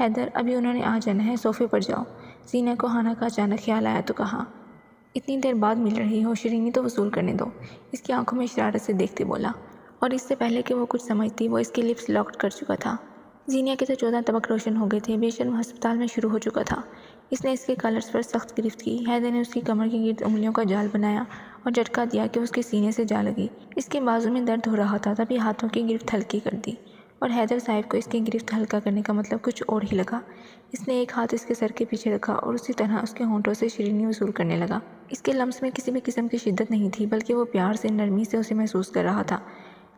حیدر ابھی انہوں نے آ جانا ہے، صوفے پر جاؤ۔ زینہ کو ہانا کا اچانک خیال آیا تو کہا، اتنی دیر بعد مل رہی ہو، شیرینی تو وصول کرنے دو۔ اس کی آنکھوں میں شرارت سے دیکھتے بولا، اور اس سے پہلے کہ وہ کچھ سمجھتی وہ اس کے لپس لاک کر چکا تھا۔ زینہ کے تو 14 طبق روشن ہو گئے تھے، بے شرم ہسپتال میں شروع ہو چکا تھا۔ اس نے اس کے کالرز پر سخت گرفت کی۔ حیدر نے اس کی کمر کے گرد انگلیوں کا جال بنایا اور جھٹکا دیا کہ اس کے سینے سے جا لگی۔ اس کے بازو میں درد ہو رہا تھا، تبھی ہاتھوں کی گرفت ہلکی کر دی، اور حیدر صاحب کو اس کی گرفت ہلکا کرنے کا مطلب کچھ اور ہی لگا۔ اس نے ایک ہاتھ اس کے سر کے پیچھے رکھا اور اسی طرح اس کے ہونٹوں سے شیرینی وصول کرنے لگا۔ اس کے لمس میں کسی بھی قسم کی شدت نہیں تھی، بلکہ وہ پیار سے، نرمی سے اسے محسوس کر رہا تھا۔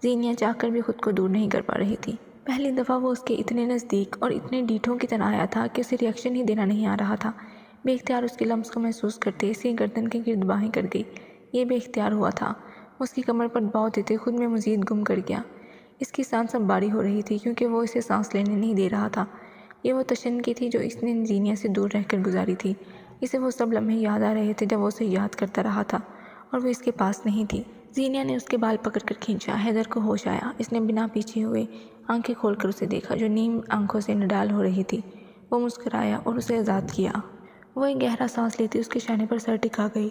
زینہ چاہ کر بھی خود کو دور نہیں کر پا رہی تھی۔ پہلی دفعہ وہ اس کے اتنے نزدیک اور اتنے ڈیٹھوں کی طرح آیا تھا کہ اسے ریئیکشن ہی دینا نہیں آ رہا تھا۔ بے اختیار اس کے لمس کو محسوس کرتے اس کی گردن کے گرد باہیں کر گئی۔ یہ بے اختیار ہوا تھا۔ اس کی کمر پر دباؤ دیتے خود میں مزید گم کر گیا۔ اس کی سانس اب باری ہو رہی تھی کیونکہ وہ اسے سانس لینے نہیں دے رہا تھا۔ یہ وہ تشنگی تھی جو اس نے زینہ سے دور رہ کر گزاری تھی۔ اسے وہ سب لمحے یاد آ رہے تھے جب وہ اسے یاد کرتا رہا تھا اور وہ اس کے پاس نہیں تھی۔ زینہ نے اس کے بال پکڑ کر کھینچا۔ حیدر کو ہوش آیا۔ اس نے بنا پیچھے ہوئے آنکھیں کھول کر اسے دیکھا جو نیم آنکھوں سے نڈال ہو رہی تھی۔ وہ مسکرایا اور اسے آزاد کیا۔ وہ ایک گہرا سانس لیتی اس کے شانے پر سر ٹکا گئی۔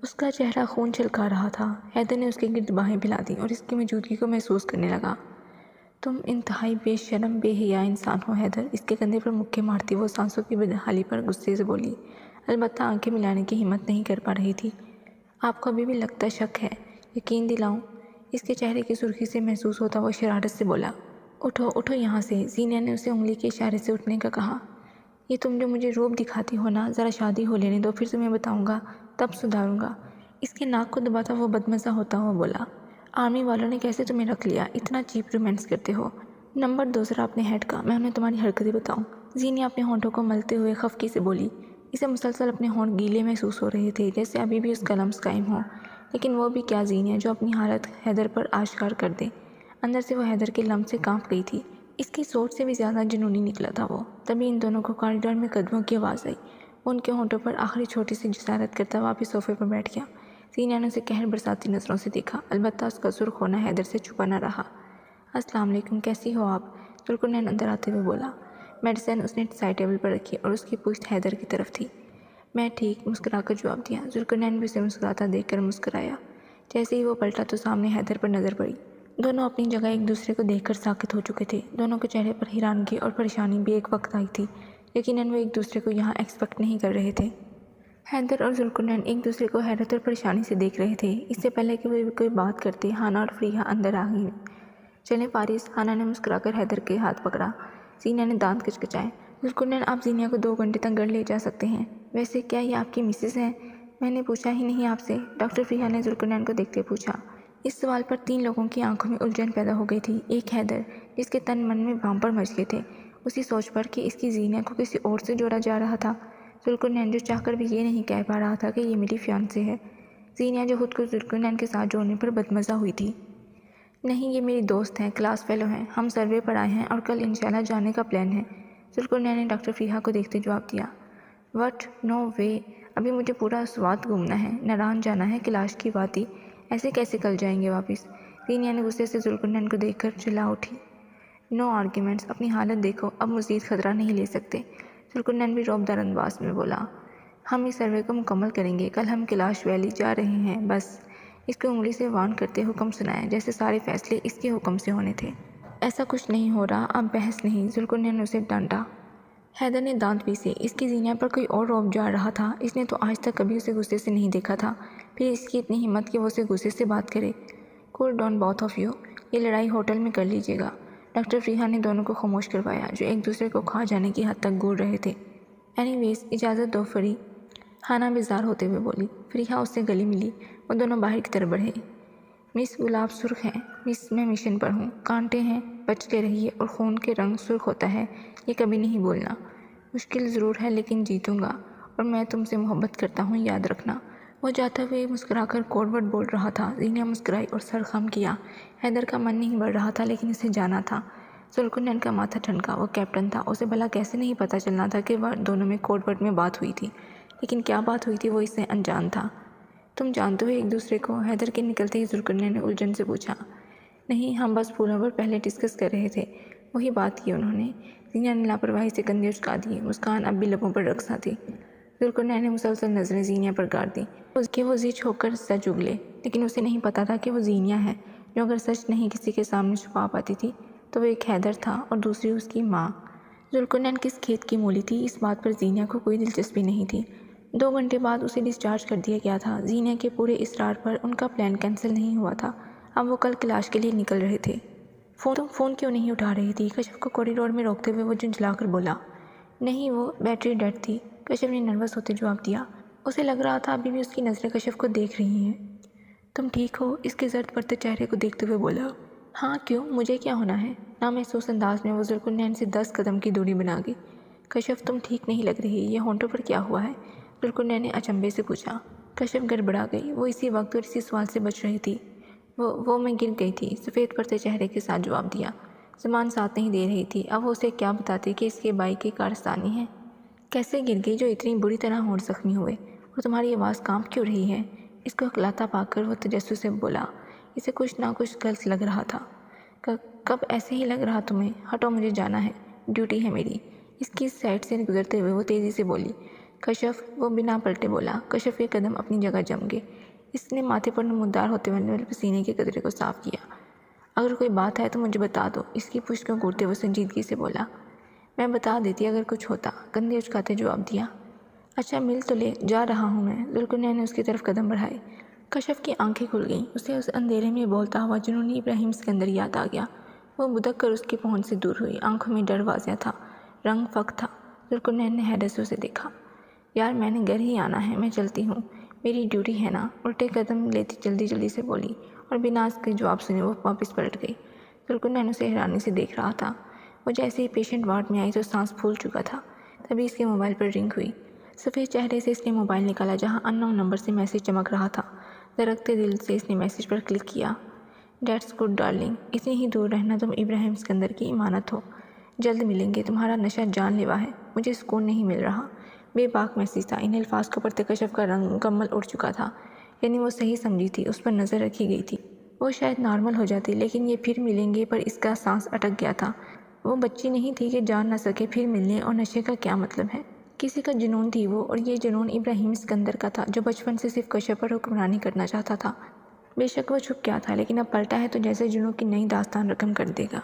اس کا چہرہ خون چھلکا رہا تھا۔ حیدر نے اس کے گرد باہیں پھیلا دیں اور اس کی موجودگی کو محسوس کرنے لگا۔ تم انتہائی بے شرم، بے حیا انسان ہو حیدر۔ اس کے کندھے پر مکے مارتی وہ سانسوں کی بدحالی پر غصے سے بولی، البتہ آنکھیں ملانے کی ہمت نہیں کر پا رہی تھی۔ آپ کو ابھی بھی لگتا شک ہے؟ یقین دلاؤں؟ اس کے چہرے کی سرخی سے محسوس ہوتا وہ شرارت سے بولا، اٹھو اٹھو یہاں سے۔ زینہ نے اسے انگلی کے اشارے سے اٹھنے کا کہا۔ یہ تم جو مجھے روب دکھاتی ہو نا، ذرا شادی ہو لینے دو، پھر تمہیں بتاؤں گا، تب سدھاروں گا۔ اس کے ناک کو دباتا وہ بدمزہ ہوتا ہوا بولا، آرمی والوں نے کیسے تمہیں رکھ لیا؟ اتنا چیپ رومانس کرتے ہو۔ نمبر دو ذرا اپنے ہیڈ کا، میں انہیں تمہاری حرکتیں بتاؤں۔ زینہ اپنے ہونٹوں کو ملتے ہوئے خفگی سے بولی۔ اسے مسلسل اپنے ہونٹ گیلے محسوس ہو رہے تھے، جیسے ابھی بھی اس کا لمس قائم ہو، لیکن وہ بھی کیا زینہ جو اپنی حالت حیدر پر آشکار کر دے۔ اندر سے وہ حیدر کے لمس سے کانپ گئی تھی۔ اس کی سوچ سے بھی زیادہ جنونی نکلا تھا وہ۔ تبھی ان دونوں کو کوریڈور میں قدموں کی آواز آئی۔ وہ ان کے ہونٹوں پر آخری چھوٹی سی جسارت کرتا واپس صوفے پر بیٹھ گیا۔ زینہ نے اسے قہر برساتی نظروں سے دیکھا، البتہ اس کا سرخ ہونا حیدر سے چھپا نہ رہا۔ السلام علیکم، کیسی ہو آپ؟ ذوالقرنین اندر آتے ہوئے بولا۔ میڈیسن اس نے سائڈ ٹیبل پر رکھی اور اس کی پشت حیدر کی طرف تھی۔ میں ٹھیک، مسکرا کر جواب دیا۔ ذوالقرنین بھی اسے مسکراتا دیکھ کر مسکرایا۔ جیسے ہی وہ پلٹا تو سامنے حیدر پر نظر پڑی۔ دونوں اپنی جگہ ایک دوسرے کو دیکھ کر ساکت ہو چکے تھے۔ دونوں کے چہرے پر حیرانگی اور پریشانی بھی ایک وقت آئی تھی۔ یقیناً وہ ایک دوسرے کو یہاں ایکسپیکٹ نہیں کر رہے تھے۔ حیدر اور ذوالقرنین ایک دوسرے کو حیرت اور پریشانی سے دیکھ رہے تھے۔ اس سے پہلے کہ وہ کوئی بات کرتے، ہانا اور فریحہ اندر آ گئیں۔ چلیں فارس، ہانا نے مسکرا کر حیدر کے ہاتھ پکڑا۔ زینہ نے دانت کچکچائے۔ ذوالقرنین، آپ زینہ کو 2 گھنٹے تک گھر لے جا سکتے ہیں۔ ویسے کیا یہ آپ کی مسز ہیں؟ میں نے پوچھا ہی نہیں آپ سے، ڈاکٹر فریحہ نے ذوالقرنین کو دیکھتے پوچھا۔ اس سوال پر 3 لوگوں کی آنکھوں میں الجھن پیدا ہو گئی تھی۔ ایک حیدر، جس کے تن من میں بھانپڑ مچ گئے تھے اسی سوچ پر کہ اس کی زینہ کو کسی اور سے جوڑا جا رہا تھا۔ ذوالقرنین، جو چاہ کر بھی یہ نہیں کہہ پا رہا تھا کہ یہ میری فیانسے ہے۔ زینہ، جو خود کو ذوالقرنین کے ساتھ جوڑنے پر بدمزہ ہوئی تھی۔ نہیں، یہ میری دوست ہیں، کلاس فیلو ہیں، ہم سروے پر آئے ہیں اور کل انشاءاللہ جانے کا پلان ہے۔ ذوالقرنین نے ڈاکٹر فریحہ کو دیکھتے جواب دیا۔ وٹ؟ نو وے، ابھی مجھے پورا سوات گھومنا ہے، ناران جانا ہے، کیلاش کی وادی، ایسے کیسے کل جائیں گے واپس؟ زینہ نے غصے سے ذوالقرنین کو دیکھ کر چلا اٹھی۔ نو آرگیومنٹس، اپنی حالت دیکھو، اب مزید خطرہ نہیں لے سکتے۔ ذوالقرنین بھی رعب دار انداز میں بولا۔ ہم اس سروے کو مکمل کریں گے، کل ہم کیلاش ویلی جا رہے ہیں، بس۔ اس کو انگلی سے وارن کرتے حکم سنایا، جیسے سارے فیصلے اس کے حکم سے ہونے تھے۔ ایسا کچھ نہیں ہو رہا، اب بحث نہیں، ذوالقرنین نے اسے ڈانٹا۔ حیدر نے دانت پیسے۔ اس کی زینہ پر کوئی اور رعب جا رہا تھا۔ اس نے تو آج تک کبھی اسے غصے سے نہیں دیکھا تھا، پھر اس کی اتنی ہمت کہ وہ اسے غصے سے بات کرے۔ Cool down both of you, یہ لڑائی ہوٹل میں کر لیجیے گا۔ ڈاکٹر فریحہ نے دونوں کو خاموش کروایا، جو ایک دوسرے کو کھا جانے کی حد تک گور رہے تھے۔ اینی ویز، اجازت دو فری، ہانا بیزار ہوتے ہوئے بولی۔ فریحہ اس سے گلے ملی۔ وہ دونوں باہر کی طرف بڑھے۔ مس گلاب سرخ ہیں، مس میں مشن پر ہوں، کانٹے ہیں، بچ کے رہیے، اور خون کے رنگ سرخ ہوتا ہے، یہ کبھی نہیں بولنا۔ مشکل ضرور ہے لیکن جیتوں گا، اور میں تم سے محبت کرتا ہوں، یاد رکھنا۔ وہ جاتے ہوئے مسکرا کر کوڈ ورڈ بول رہا تھا۔ زینہ مسکرائی اور سر خم کیا۔ حیدر کا من نہیں بڑھ رہا تھا لیکن اسے جانا تھا۔ ذوالقرنین کا ماتھا ٹھنکا، وہ کیپٹن تھا، اسے بھلا کیسے نہیں پتہ چلنا تھا کہ وہ دونوں میں کوڈ ورڈ میں بات ہوئی تھی، لیکن کیا بات ہوئی تھی وہ اس سے انجان تھا۔ تم جانتے ہو ایک دوسرے کو؟ حیدر کے نکلتے ہی ذوالقرنین نے الجھن سے پوچھا۔ نہیں، ہم بس پھولوں پر پہلے ڈسکس کر رہے تھے۔ وہی بات کی انہوں نے۔ زینیا نے لاپرواہی سے کندھے اچکا دیے، مسکان اب بھی لبوں پر رقصاں تھی۔ ذوالقرنین نے مسلسل نظریں زینیا پر گاڑ دیں کہ وہ زچ ہو کر سچ اگلے، لیکن اسے نہیں پتا تھا کہ وہ زینیا ہے جو اگر سچ نہیں کسی کے سامنے چھپا پاتی تھی تو وہ ایک حیدر تھا اور دوسری اس کی ماں۔ ذوالقرنین کس کھیت کی مولی تھی، اس بات پر زینیا کو کوئی دلچسپی نہیں تھی۔ 2 گھنٹے بعد اسے ڈسچارج کر دیا گیا تھا۔ زینیا کے پورے اصرار پر ان کا پلان کینسل نہیں ہوا تھا۔ اب وہ کل کلاش کے لیے نکل رہے تھے۔ تم فون کیوں نہیں اٹھا رہی تھی؟ کشف کو کوریڈور میں روکتے ہوئے وہ جھنجھلا کر بولا۔ نہیں، وہ بیٹری ڈیڈ تھی، کشف نے نروس ہوتے جواب دیا۔ اسے لگ رہا تھا ابھی بھی اس کی نظریں کشف کو دیکھ رہی ہیں۔ تم ٹھیک ہو؟ اس کے زرد پڑتے چہرے کو دیکھتے ہوئے بولا۔ ہاں، کیوں؟ مجھے کیا ہونا ہے؟ نامحسوس انداز میں وہ ذوالقرنین سے 10 قدم کی دوری بنا گئی۔ کشف، تم ٹھیک نہیں لگ رہی، یہ ہونٹوں پر کیا ہوا ہے؟ ذوالقرنین نے اچنبھے سے پوچھا۔ کشف گڑبڑا گئی۔ وہ اسی وقت اور اسی سوال سے بچ رہی تھی۔ وہ میں گر گئی تھی، سفید پڑتے چہرے کے ساتھ جواب دیا۔ زبان ساتھ نہیں دے رہی تھی۔ اب وہ اسے کیا بتاتی کہ اس کے بھائی کی کارستانی ہے؟ کیسے گر گئی جو اتنی بری طرح ہونٹ زخمی ہوئے؟ اور تمہاری آواز کانپ کیوں رہی ہے؟ اس کو اکلاتا پا کر وہ تجسس سے بولا۔ اسے کچھ نہ کچھ غلط لگ رہا تھا۔ کب ایسے ہی لگ رہا تمہیں؟ ہٹو، مجھے جانا ہے، ڈیوٹی ہے میری۔ اس کی سائڈ سے گزرتے ہوئے وہ تیزی سے بولی۔ کشف، وہ بنا پلٹے بولا۔ کشف کے قدم اپنی جگہ جم گئے۔ اس نے ماتھے پر نمودار ہوتے ہوئے پسینے کے قطرے کو صاف کیا۔ اگر کوئی بات ہے تو مجھے بتا دو، اس کی پشت کو گھورتے ہوئے سنجیدگی سے بولا۔ میں بتا دیتی اگر کچھ ہوتا، کندھے اچکاتے جواب دیا۔ اچھا مل تو لے، جا رہا ہوں میں۔ ذوالقرنین نے اس کی طرف قدم بڑھائے۔ کشف کی آنکھیں کھل گئیں۔ اسے اس اندھیرے میں بولتا ہوا جنونی ابراہیم اسکندر یاد آ گیا۔ وہ بدک کر اس کی پہنچ سے دور ہوئی۔ آنکھوں میں ڈر واضح تھا، رنگ فک تھا۔ ذوالقرنین نے حیرت سے اسے دیکھا۔ یار، میں نے گھر ہی آنا ہے، میں چلتی ہوں، میری ڈیوٹی ہے نا۔ الٹے قدم لیتی جلدی سے بولی اور بنا اس کے جواب سنے وہ واپس پلٹ گئی۔ ذوالقرنین اسے حیرانی سے دیکھ رہا تھا۔ وہ جیسے ہی پیشنٹ وارڈ میں آئی تو سانس پھول چکا تھا۔ تبھی اس کے موبائل پر رنگ ہوئی۔ سفید چہرے سے اس نے موبائل نکالا جہاں ان نون نمبر سے میسج چمک رہا تھا۔ دھڑکتے دل سے اس نے میسج پر کلک کیا۔ ڈیٹس گڈ ڈارلنگ، اتنی ہی دور رہنا تم ابراہیم اسکندر کی امانت ہو۔ جلد ملیں گے، تمہارا نشہ جان لیوا ہے، مجھے سکون نہیں مل رہا۔ بے باک میسج تھا۔ ان الفاظ کو پڑھتے کشف کا رنگ مکمل اڑ چکا تھا۔ یعنی وہ صحیح سمجھی تھی، اس پر نظر رکھی گئی تھی۔ وہ شاید نارمل ہو جاتی، لیکن یہ پھر ملیں گے پر اس کا سانس اٹک گیا تھا۔ وہ بچی نہیں تھی کہ جان نہ سکے پھر ملنے اور نشے کا کیا مطلب ہے۔ کسی کا جنون تھی وہ، اور یہ جنون ابراہیم اسکندر کا تھا جو بچپن سے صرف کشف پر حکمرانی کرنا چاہتا تھا۔ بے شک وہ چھپ گیا تھا، لیکن اب پلٹا ہے تو جیسے جنوں کی نئی داستان رقم کر دے گا۔